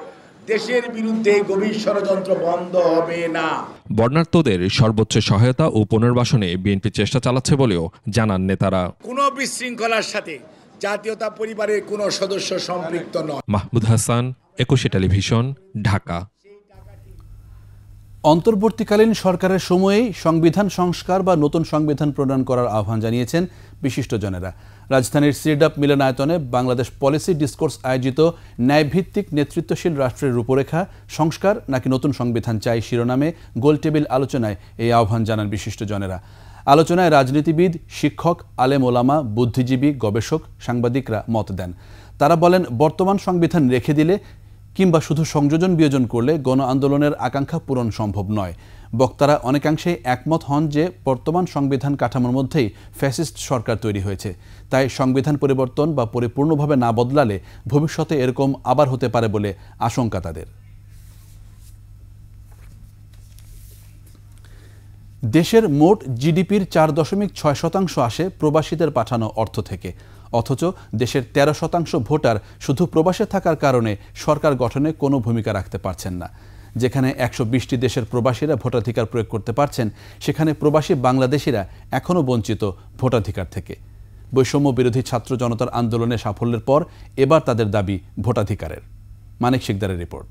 দেশের বিরুদ্ধে গভীর ষড়যন্ত্র বন্ধ হবে না। বর্ণাঢ্যদের সর্বোচ্চ সহায়তা ও পুনর্বাসনে বিএনপি চেষ্টা চালাচ্ছে বলেও জানান নেতারা। কোনো বিশৃঙ্খলার সাথে জাতীয়তা পরিবারের কোনো সদস্য সম্পৃক্ত নয়। মাহমুদ হাসান, 21 টেলিভিশন, ঢাকা। অন্তর্বর্তীকালীন সরকারের সময়েই সংবিধান সংস্কার বা নতুন সংবিধান প্রণয়ন করার আহ্বান জানিয়েছেন বিশিষ্টজনেরা। রাজধানীর সিরডাপ মিলনায়তনে বাংলাদেশ পলিসি ডিসকোর্স আয়োজিত ন্যায়ভিত্তিক নেতৃত্বশীল রাষ্ট্রের রূপরেখা, সংস্কার নাকি নতুন সংবিধান চাই শিরোনামে গোলটেবিল আলোচনায় এই আহ্বান জানান বিশিষ্টজনেরা। আলোচনায় রাজনীতিবিদ, শিক্ষক, আলেম ওলামা, বুদ্ধিজীবী, গবেষক, সাংবাদিকরা মত দেন। তারা বলেন, বর্তমান সংবিধান রেখে দিলে কিংবা শুধু সংযোজন বিয়োজন করলে গণ আন্দোলনের আকাঙ্ক্ষা পূরণ সম্ভব নয়। বক্তারা অনেকাংশেই একমত হন যে বর্তমান সংবিধান কাঠামোর মধ্যেই ফ্যাসিস্ট সরকার তৈরি হয়েছে। তাই সংবিধান পরিবর্তন বা পরিপূর্ণভাবে না বদলালে ভবিষ্যতে এরকম আবার হতে পারে বলে আশঙ্কা তাদের। দেশের মোট জিডিপির 4.6% আসে প্রবাসীদের পাঠানো অর্থ থেকে। অথচ দেশের 13% ভোটার শুধু প্রবাসে থাকার কারণে সরকার গঠনে কোনো ভূমিকা রাখতে পারছেন না। যেখানে 120টি দেশের প্রবাসীরা ভোটাধিকার প্রয়োগ করতে পারছেন, সেখানে প্রবাসী বাংলাদেশিরা এখনও বঞ্চিত ভোটাধিকার থেকে। বৈষম্য বিরোধী ছাত্র জনতার আন্দোলনের সাফল্যের পর এবার তাদের দাবি ভোটাধিকারের। মানিক শিকদারের রিপোর্ট।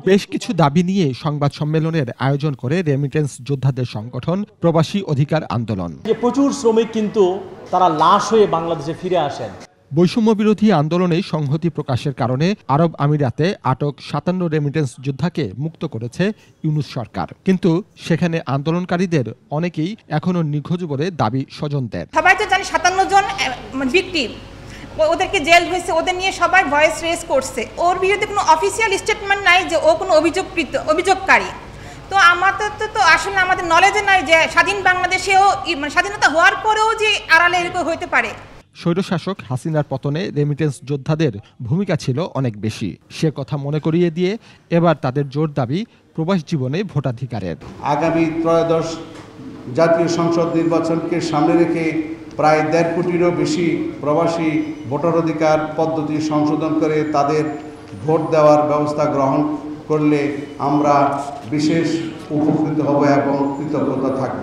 বেশ কিছু দাবি নিয়ে সংবাদ সম্মেলনের আয়োজন করে রেমিটেন্স যোদ্ধাদের সংগঠন প্রবাসী অধিকার আন্দোলন। প্রচুর শ্রমিক কিন্তু তারা লাশ হয়ে বাংলাদেশে ফিরে আসেন। বৈষম্য বিরোধী আন্দোলনে সংহতি প্রকাশের কারণে আরব আমিরাতে আটক 57 রেমিটেন্স যোদ্ধাকে মুক্ত করেছে ইউনূস সরকার, কিন্তু সেখানে আন্দোলনকারীদের অনেকেই এখনো নিখোঁজ বলে দাবি স্বজনদের। সবাই তো জানি 57 জন ভিকটিম, ওদেরকে জেল হয়েছে, ওদের নিয়ে সবাই ভয়েস রেজ করছে। ওর বিরুদ্ধে কোনো অফিসিয়াল স্টেটমেন্ট নাই যে ও কোনো অভিযোগকারী। তো আমাদের তো আসলে আমাদের নলেজে নাই যে স্বাধীন বাংলাদেশেও স্বাধীনতা হওয়ার পরেও যে আড়ালে এরকম হইতে পারে। স্বৈরশাসক হাসিনার পতনে রেমিটেন্স যোদ্ধাদের ভূমিকা ছিল অনেক বেশি। সে কথা মনে করিয়ে দিয়ে এবার তাদের জোর দাবি প্রবাস জীবনে ভোটাধিকারের। আগামী ত্রয়োদশ জাতীয় সংসদ নির্বাচনকে সামনে রেখে প্রায় 1.5 কোটিরও বেশি প্রবাসী ভোটাধিকার পদ্ধতি সংশোধন করে তাদের ভোট দেওয়ার ব্যবস্থা গ্রহণ করলে আমরা বিশেষ উপকৃত হব এবং কৃতজ্ঞতা থাকব।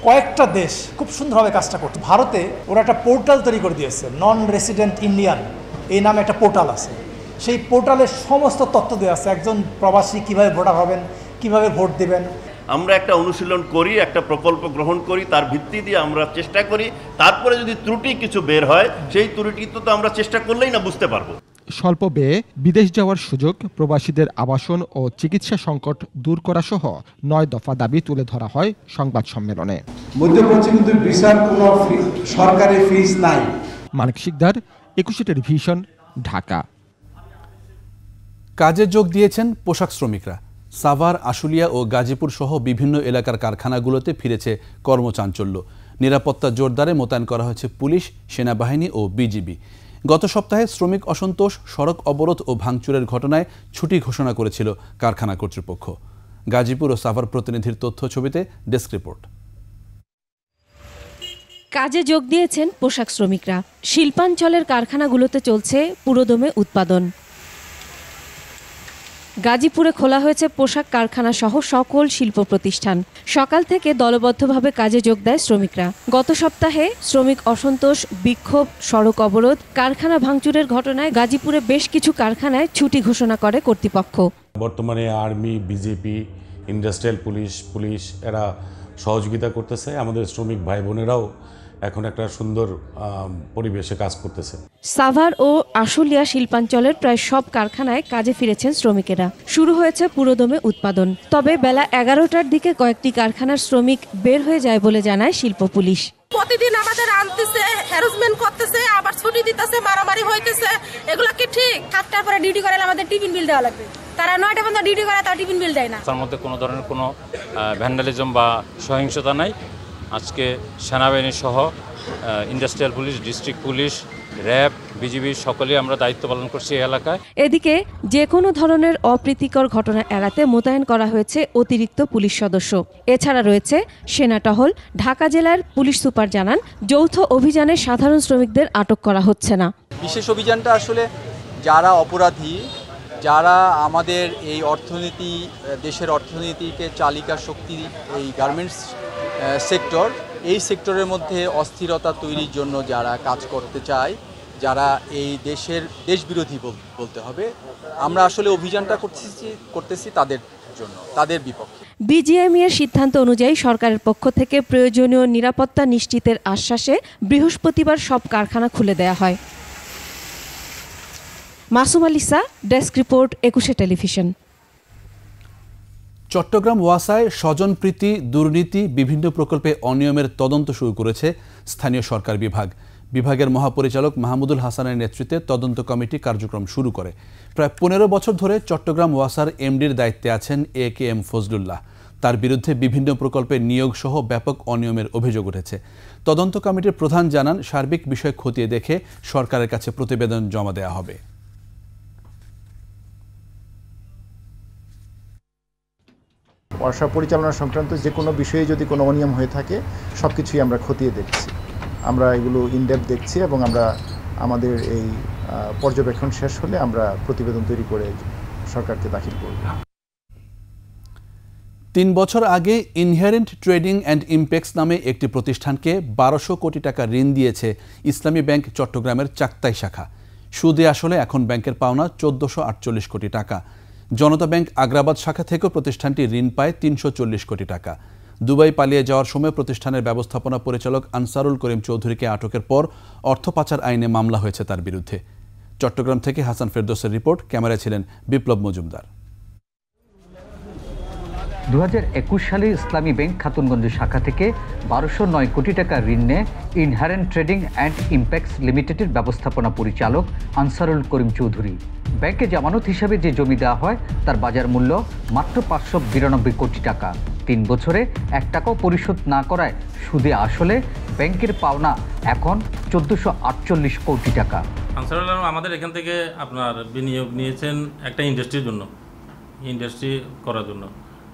কয়েকটা দেশ খুব সুন্দরভাবে কাজটা করছে। ভারতে ওরা একটা পোর্টাল তৈরি করে দিয়েছে, নন রেসিডেন্ট ইন্ডিয়ান এই নামে একটা পোর্টাল আছে। সেই পোর্টালে সমস্ত তথ্য দেওয়া আছে, একজন প্রবাসী কিভাবে ভোটার হবেন, কিভাবে ভোট দেবেন। আমরা একটা অনুশীলন করি, একটা প্রকল্প গ্রহণ করি, তার ভিত্তি দিয়ে আমরা চেষ্টা করি, তারপরে যদি ত্রুটি কিছু বের হয় সেই ত্রুটি তো আমরা চেষ্টা করলেই না বুঝতে পারবো। স্বল্প ব্যয়ে বিদেশ যাওয়ার সুযোগ, প্রবাসীদের আবাসন ও চিকিৎসা সংকট দূর করা সহ 9 দফা দাবি তুলে ধরা হয় সংবাদ সম্মেলনে। মধ্যপ্রাচ্যে কিন্তু ভিসার কোনো সরকারি ফিস নাই। মানিক শিকদার, 21 টেলিভিশন, ঢাকা। কাজে যোগ দিয়েছেন পোশাক শ্রমিকরা। সাভার, আশুলিয়া ও গাজীপুর সহ বিভিন্ন এলাকার কারখানাগুলোতে ফিরেছে কর্মচাঞ্চল্য। নিরাপত্তা জোরদারে মোতায়েন করা হয়েছে পুলিশ, সেনাবাহিনী ও বিজিবি। গত সপ্তাহে শ্রমিক অসন্তোষ, সড়ক অবরোধ ও ভাঙচুরের ঘটনায় ছুটি ঘোষণা করেছিল কারখানা কর্তৃপক্ষ। গাজীপুর ও সাভার প্রতিনিধির তথ্য ছবিতে ডেস্ক রিপোর্ট। কাজে যোগ দিয়েছেন পোশাক শ্রমিকরা। শিল্পাঞ্চলের কারখানাগুলোতে চলছে পুরোদমে উৎপাদন। গাজীপুরে খোলা হয়েছে পোশাক কারখানা সহ সকল শিল্প প্রতিষ্ঠান। সকাল থেকে দলবদ্ধভাবে কাজে যোগ দেয় শ্রমিকরা। গত সপ্তাহে শ্রমিক অসন্তোষ, বিক্ষোভ, সড়ক অবরোধ, কারখানা ভাঙচুরের ঘটনায় গাজীপুরে বেশ কিছু কারখানায় ছুটি ঘোষণা করে কর্তৃপক্ষ। বর্তমানে আর্মি, বিজেপি, ইন্ডাস্ট্রিয়াল পুলিশ এরা সহযোগিতা করতেছে। আমাদের শ্রমিক ভাই বোনেরাও এখন একটা সুন্দর পরিবেশে কাজ করতেছে। সাভার ও আশুলিয়া শিল্পাঞ্চলের প্রায় সব কারখানায় কাজে ফিরেছেন শ্রমিকেরা। শুরু হয়েছে পুরোদমে উৎপাদন। তবে বেলা 11টার দিকে কয়েকটি কারখানার শ্রমিক বের হয়ে যায় বলে জানায় শিল্প পুলিশ। প্রতিদিন আমাদের আনতেছে, হ্যারাসমেন্ট করতেছে, আবার ছুটি দিতেছে, মারামারি হইতেছে। এগুলা কি ঠিক? 7টার পরে ডিউটি করালে আমাদের টিফিন বিল দেওয়া লাগবে। তারা 9টা পর্যন্ত ডিউটি করে, তারা টিফিন বিল দেয় না। তার মধ্যে কোনো ধরনের কোনো ভ্যান্ডালিজম বা সহিংসতা নাই। আজকে সেনাবাহিনী সহ industrial police, district police, RAB, BGB সকলেই আমরা দায়িত্ব পালন করছি এই এলাকায়। এদিকে যে কোনো ধরনের অপ্রীতিকর ঘটনা এড়াতে মোতায়েন করা হয়েছে অতিরিক্ত পুলিশ সদস্য। এছাড়া রয়েছে সেনা টহল। ঢাকা জেলার পুলিশ সুপার জানান, যৌথ অভিযানে সাধারণ শ্রমিকদের আটক করা হচ্ছে না। বিশেষ অভিযানটা আসলে যারা অপরাধী, যারা আমাদের এই অর্থনীতি, দেশের অর্থনীতিকে চালিকা শক্তি, এই গার্মেন্টস সেক্টর, এই সেক্টরের মধ্যে অস্থিরতা তৈরির জন্য যারা কাজ করতে চায়, যারা এই দেশবিরোধী বলতে হবে, আমরা আসলে অভিযানটা করতেছি তাদের জন্য, তাদের বিপক্ষে। বিজিএমইএর সিদ্ধান্ত অনুযায়ী সরকারের পক্ষ থেকে প্রয়োজনীয় নিরাপত্তা নিশ্চিতের আশ্বাসে বৃহস্পতিবার সব কারখানা খুলে দেয়া হয়। Masum আলিসা, desk report, 21 television. Chittagong ওয়াসায় স্বজনপ্রীতি, দুর্নীতি, বিভিন্ন প্রকল্পে অনিয়মের তদন্ত শুরু করেছে স্থানীয় সরকার বিভাগ। বিভাগের মহাপরিচালক মাহমুদুল হাসানের নেতৃত্বে তদন্ত কমিটি কার্যক্রম শুরু করে। প্রায় 15 বছর ধরে চট্টগ্রাম ওয়াসার এমডির দায়িত্বে আছেন AKM ফজলুল্লাহ। তার বিরুদ্ধে বিভিন্ন প্রকল্পে নিয়োগ সহ ব্যাপক অনিয়মের অভিযোগ উঠেছে। তদন্ত কমিটির প্রধান জানান, সার্বিক বিষয় খতিয়ে দেখে সরকারের কাছে প্রতিবেদন জমা দেওয়া হবে। ওয়াসা পরিচালনা সংক্রান্ত যে কোনো বিষয়ে যদি কোনো অনিয়ম হয়ে থাকে সব কিছুই আমরা খতিয়ে দেখছি। আমরা এগুলো ইনডেপথ দেখছি এবং আমরা আমাদের এই পর্যবেক্ষণ শেষ হলে আমরা প্রতিবেদন তৈরি করে সরকারকে দাখিল করব। 3 বছর আগে ইনহেরেন্ট ট্রেডিং অ্যান্ড ইমপ্যাক্টস নামে একটি প্রতিষ্ঠানকে 1200 কোটি টাকা ঋণ দিয়েছে ইসলামী ব্যাংক চট্টগ্রামের চাক্তাই শাখা। সুদে আসলে এখন ব্যাংকের পাওনা 1448 কোটি টাকা। জনতা ব্যাংক আগ্রাবাদ শাখা থেকেও প্রতিষ্ঠানটি ঋণ পায় 340 কোটি টাকা। দুবাই পালিয়ে যাওয়ার সময় প্রতিষ্ঠানের ব্যবস্থাপনা পরিচালক আনসারুল করিম চৌধুরীকে আটকের পর অর্থ পাচার আইনে মামলা হয়েছে তার বিরুদ্ধে। চট্টগ্রাম থেকে হাসান ফেরদৌসের রিপোর্ট, ক্যামেরায় ছিলেন বিপ্লব মজুমদার। 2021 সালে ইসলামী ব্যাংক খাতুনগঞ্জ শাখা থেকে 1209 কোটি টাকা ঋণ নেয় ইনহারেন্ট ট্রেডিং অ্যান্ড ইমপ্যাক্টস লিমিটেডের ব্যবস্থাপনা পরিচালক আনসারুল করিম চৌধুরী। ব্যাংকে জামানত হিসাবে যে জমি দেওয়া হয় তার বাজার মূল্য মাত্র 592 কোটি টাকা। 3 বছরে 1 টাকাও পরিশোধ না করায় সুদে আসলে ব্যাংকের পাওনা এখন 1448 কোটি টাকা। আনসারুল আমাদের এখান থেকে আপনার বিনিয়োগ নিয়েছেন একটা ইন্ডাস্ট্রির জন্য, ইন্ডাস্ট্রি করার জন্য।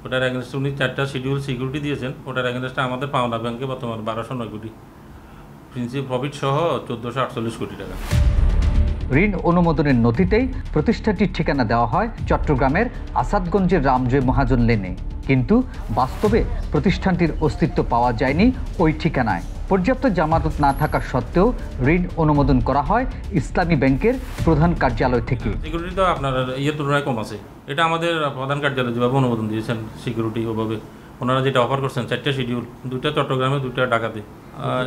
ওটার এগেনস্টে উনি 4টা শিডিউল সিকিউরিটি দিয়েছেন। ওটার এগেনস্টে আমাদের পাওনা ব্যাংকে বর্তমান 1209 কোটি, প্রিন্সিপাল প্রফিট সহ 1448 কোটি টাকা। ঋণ অনুমোদনের নথিতেই প্রতিষ্ঠানটির ঠিকানা দেওয়া হয় চট্টগ্রামের আসাদগঞ্জের রামজয় মহাজন লেনে, কিন্তু বাস্তবে প্রতিষ্ঠানটির অস্তিত্ব পাওয়া যায়নি ওই ঠিকানায়। পর্যাপ্ত জামানত না থাকা সত্ত্বেও ঋণ অনুমোদন করা হয় ইসলামী ব্যাংকের প্রধান কার্যালয় থেকে। সিকিউরিটি তো আপনার তুলনায় কম আছে। এটা আমাদের প্রধান কার্যালয় যেভাবে অনুমোদন দিয়েছেন সিকিউরিটি, ওভাবে ওনারা যেটা অফার করছেন 4টা শিডিউল, 2টা চট্টগ্রামে, 2টা ঢাকাতে,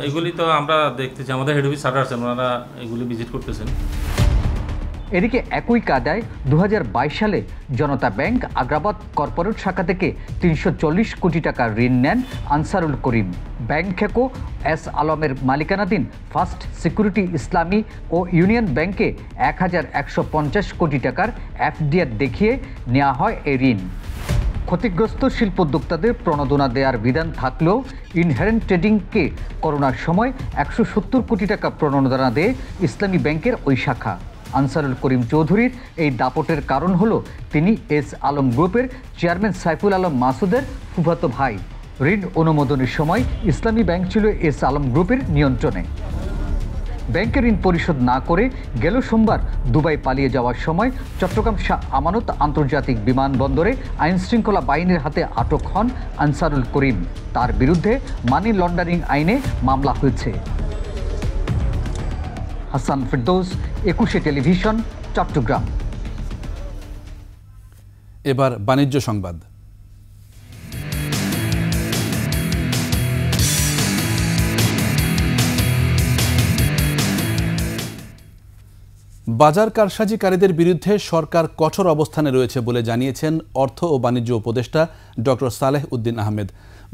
এগুলি তো আমরা দেখতেছি। আমাদের হেড অফিস স্যার আছেন, ওনারা এগুলি ভিজিট করতেছেন। এদিকে একই কায়দায় 2022 সালে জনতা ব্যাংক আগ্রাবাদ কর্পোরেট শাখা থেকে 340 কোটি টাকা ঋণ নেন আনসারুল করিম। ব্যাংক খেকো এস আলমের মালিকানাধীন ফার্স্ট সিকিউরিটি ইসলামী ও ইউনিয়ন ব্যাংকে 1150 কোটি টাকার এফডিআর দেখিয়ে নেওয়া হয় এই ঋণ। ক্ষতিগ্রস্ত শিল্পোদ্যোক্তাদের প্রণোদনা দেওয়ার বিধান থাকলেও ইনহেরেন্ট ট্রেডিংকে করোনার সময় 170 কোটি টাকা প্রণোদনা দেয় ইসলামী ব্যাংকের ওই শাখা। আনসারুল করিম চৌধুরীর এই দাপটের কারণ হলো তিনি এস আলম গ্রুপের চেয়ারম্যান সাইফুল আলম মাসুদের ফুফাতো ভাই। ঋণ অনুমোদনের সময় ইসলামী ব্যাংক ছিল এস আলম গ্রুপের নিয়ন্ত্রণে। ব্যাংকের ঋণ পরিশোধ না করে গেল সোমবার দুবাই পালিয়ে যাওয়ার সময় চট্টগ্রাম শাহ আমানত আন্তর্জাতিক বিমানবন্দরে আইনশৃঙ্খলা বাহিনীর হাতে আটক হন আনসারুল করিম। তার বিরুদ্ধে মানি লন্ডারিং আইনে মামলা হয়েছে। হাসান ফেরদৌস, 21 টেলিভিশন, চট্টগ্রাম। এবার বাণিজ্য সংবাদ। বাজার কারসাজিকারীদের বিরুদ্ধে সরকার কঠোর অবস্থানে রয়েছে বলে জানিয়েছেন অর্থ ও বাণিজ্য উপদেষ্টা doctor Saleh Uddin Ahmed.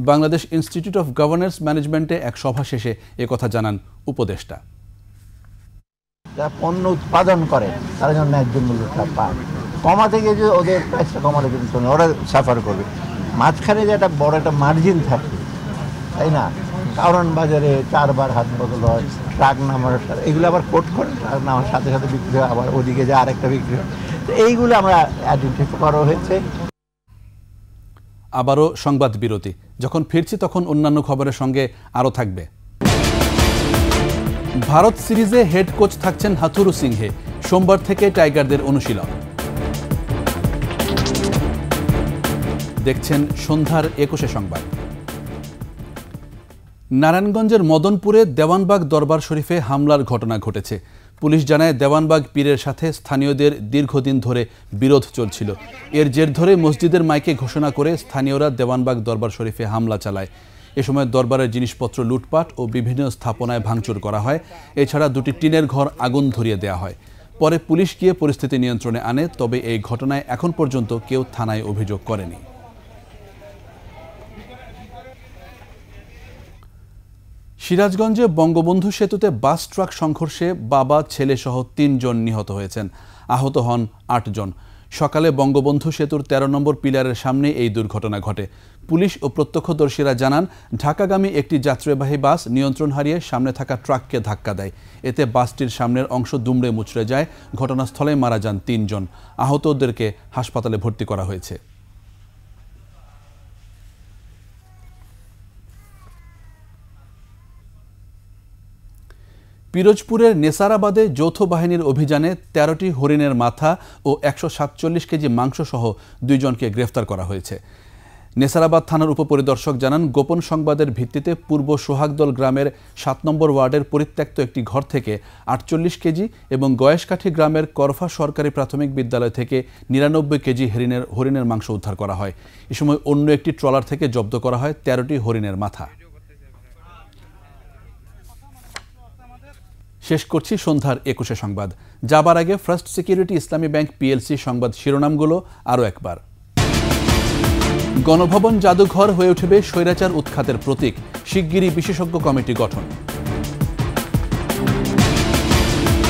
Bangladesh institute of governance ম্যানেজমেন্টে এক সভা শেষে একথা জানান উপদেষ্টা। যারা পণ্য উৎপাদন করে তারা যেন ন্যায্য মূল্যটা পায়, কমাতে গিয়ে যে ওদের প্রাইসটা কমাতে কিন্তু ওরা সাফার করবে। মাঝখানে যে একটা বড় একটা মার্জিন থাকে, তাই না? কারণ বাজারে 4 বার হাত বদল হয়, ট্রাক নামার এগুলো আবার কোট করে, ট্রাক নামার সাথে সাথে বিক্রি হয়, আবার ওদিকে যে আরেকটা বিক্রি হয়। তো এইগুলো আমরা আইডেন্টিফাই করা হয়েছে। আবারও সংবাদ বিরতি। যখন ফিরছি তখন অন্যান্য খবরের সঙ্গে আরও থাকবে। ভারত সিরিজে হেড কোচ থাকছেন হাথুরু সিংহে। সোমবার থেকে টাইগারদের অনুশীলন। দেখছেন সন্ধ্যার 21 সংবাদ। নারায়ণগঞ্জের মদনপুরে দেওয়ানবাগ দরবার শরীফে হামলার ঘটনা ঘটেছে। পুলিশ জানায় দেওয়ানবাগ পীরের সাথে স্থানীয়দের দীর্ঘদিন ধরে বিরোধ চলছিল। এর জের ধরে মসজিদের মাইকে ঘোষণা করে স্থানীয়রা দেওয়ানবাগ দরবার শরীফে হামলা চালায়। এ সময় দরবারের জিনিসপত্র লুটপাট ও বিভিন্ন স্থাপনায় ভাঙচুর করা হয়। এছাড়া 2টি টিনের ঘর আগুন ধরিয়ে দেওয়া হয়। পরে পুলিশ গিয়ে পরিস্থিতি নিয়ন্ত্রণে আনে, তবে এই ঘটনায় এখন পর্যন্ত কেউ থানায় অভিযোগ করেনি। সিরাজগঞ্জে বঙ্গবন্ধু সেতুতে বাস ট্রাক সংঘর্ষে বাবা ছেলেসহ ৩ জন নিহত হয়েছেন। আহত হন ৮ জন। সকালে বঙ্গবন্ধু সেতুর ১৩ নম্বর পিলারের সামনে এই দুর্ঘটনা ঘটে। পুলিশ ও প্রত্যক্ষদর্শীরা জানান, ঢাকাগামী একটি যাত্রীবাহী বাস নিয়ন্ত্রণ হারিয়ে সামনে থাকা ট্রাককে ধাক্কা দেয়। এতে বাসটির সামনের অংশ দুমড়ে মুচড়ে যায়। ঘটনাস্থলে মারা যান ৩ জন। আহতদেরকে হাসপাতালে ভর্তি করা হয়েছে। পিরোজপুরের নেসারাবাদে যৌথ বাহিনীর অভিযানে ১৩টি হরিণের মাথা ও ১৪৭ কেজি মাংসসহ ২ জনকে গ্রেফতার করা হয়েছে। নেসারাবাদ থানার উপপরিদর্শক জানান, গোপন সংবাদের ভিত্তিতে পূর্ব সোহাগদল গ্রামের ৭ নম্বর ওয়ার্ডের পরিত্যক্ত একটি ঘর থেকে ৪৮ কেজি এবং গয়েশকাঠি গ্রামের করফা সরকারি প্রাথমিক বিদ্যালয় থেকে ৯৯ কেজি হরিণের মাংস উদ্ধার করা হয়। এ সময় অন্য একটি ট্রলার থেকে জব্দ করা হয় ১৩টি হরিণের মাথা। শেষ করছি সন্ধ্যার ২১ সংবাদ। যাবার আগে ফার্স্ট সিকিউরিটি ইসলামী ব্যাংক পিএলসি সংবাদ শিরোনামগুলো আরও একবার। গণভবন জাদুঘর হয়ে উঠবে স্বৈরাচার উৎখাতের প্রতীক, শিগগিরই বিশেষজ্ঞ কমিটি গঠন।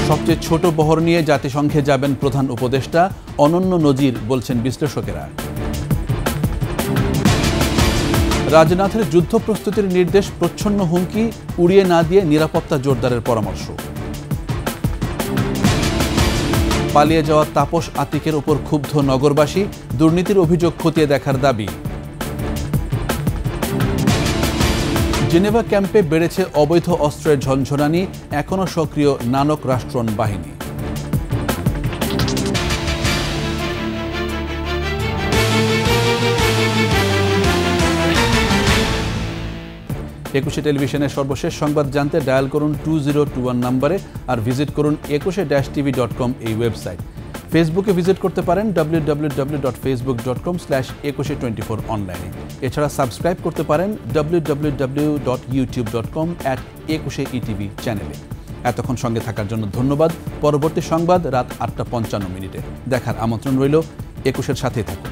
সবচেয়ে ছোট বহর নিয়ে জাতিসংঘে যাবেন প্রধান উপদেষ্টা, অনন্য নজির বলছেন বিশ্লেষকেরা। রাজনাথের যুদ্ধ প্রস্তুতির নির্দেশ, প্রচ্ছন্ন হুমকি উড়িয়ে না দিয়ে নিরাপত্তা জোরদারের পরামর্শ। পালিয়ে যাওয়া তাপস আতিকের উপর ক্ষুব্ধ নগরবাসী, দুর্নীতির অভিযোগ খতিয়ে দেখার দাবি। জেনেভা ক্যাম্পে বেড়েছে অবৈধ অস্ত্রের ঝনঝনানি, এখনও সক্রিয় নানক রাষ্ট্রন বাহিনী। ২১ টেলিভিশনের সর্বশেষ সংবাদ জানতে ডায়াল করুন 2021 নম্বরে আর ভিজিট করুন 21-tv.com এই ওয়েবসাইট। ফেসবুকে ভিজিট করতে পারেন www.facebook.com/2124 অনলাইনে। এছাড়া সাবস্ক্রাইব করতে পারেন www.youtube.com/21etv চ্যানেলে। এতক্ষণ সঙ্গে থাকার জন্য ধন্যবাদ। পরবর্তী সংবাদ রাত ৮টা ৫৫ মিনিটে দেখার আমন্ত্রণ রইল। ২১-এর সাথেই থাকুন।